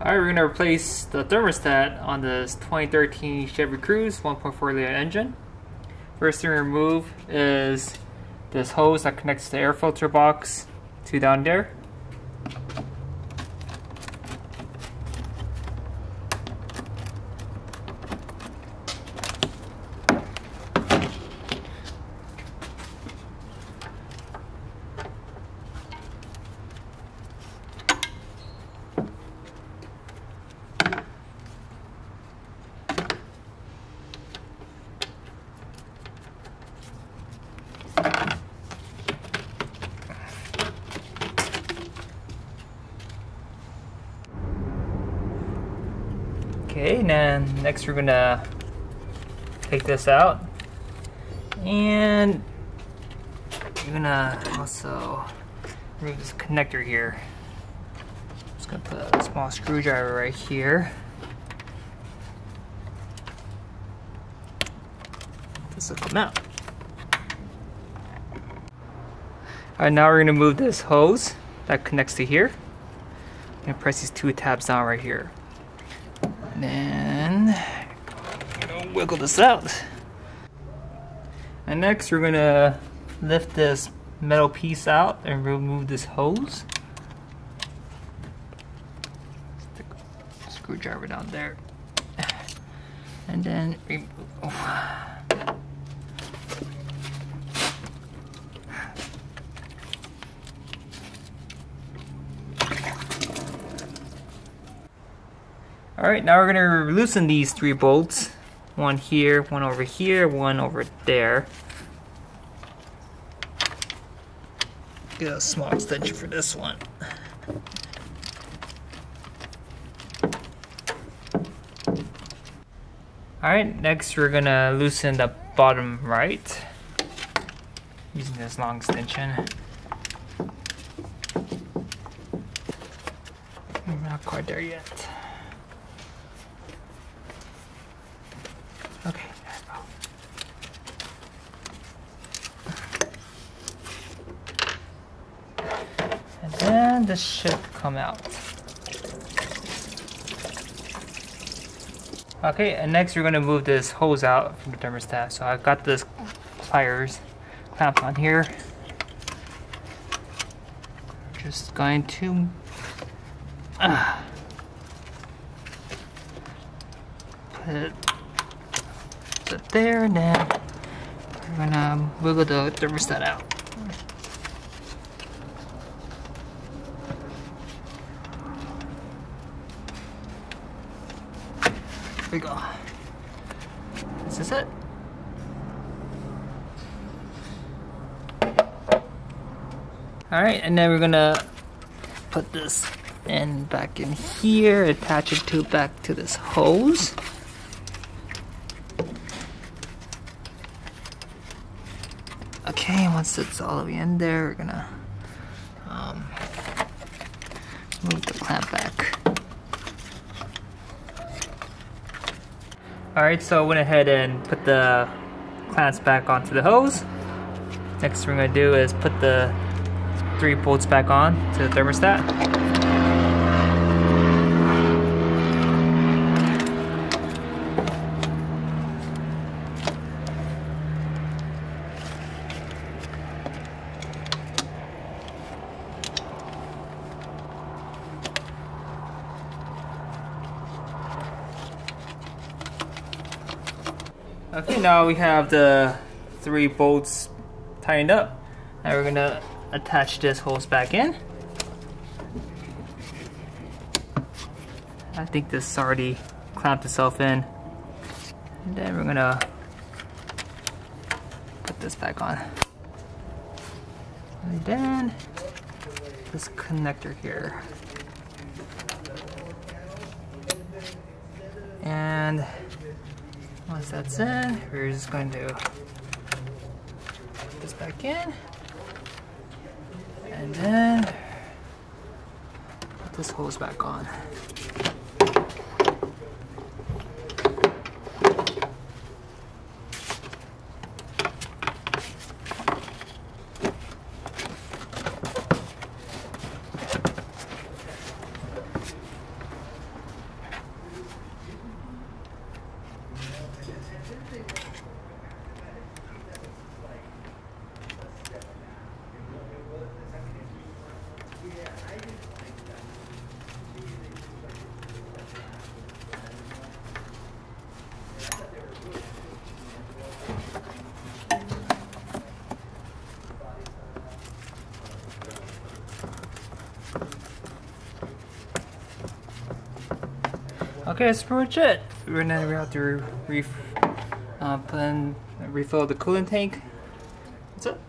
Alright, we're going to replace the thermostat on this 2013 Chevy Cruze 1.4 liter engine. First thing to remove is this hose that connects the air filter box to down there. Okay, and then next we're gonna take this out, and we're gonna also remove this connector here. Just gonna put a small screwdriver right here. This will come out. Alright, now we're gonna move this hose that connects to here. I'm gonna press these two tabs down right here. And then wiggle this out. And next we're gonna lift this metal piece out and remove this hose. Stick a screwdriver down there. And then remove. Alright, now we're going to loosen these 3 bolts. One here, one over here, one over there. Get a small extension for this one. Alright, next we're going to loosen the bottom right using this long extension. I'm not quite there yet. Okay, there we go. And then this should come out. Okay, and next we're going to move this hose out from the thermostat. So I've got this pliers clamp on here. Just going to put it there, and then we're gonna wiggle the thermostat out. There we go. This is it. Alright, and then we're gonna put this back in here, attach it back to this hose. Okay, once it's all the way in there, we're gonna move the clamp back. Alright, so I went ahead and put the clamps back onto the hose. Next we're gonna do is put the 3 bolts back on to the thermostat. Okay, now we have the 3 bolts tightened up. Now we're gonna attach this hose back in. I think this already clamped itself in. And then we're gonna put this back on. And then this connector here. And once that's in, we're just going to put this back in, and then put this hose back on. Okay, that's pretty much it. We're gonna have to refill the coolant tank. That's it.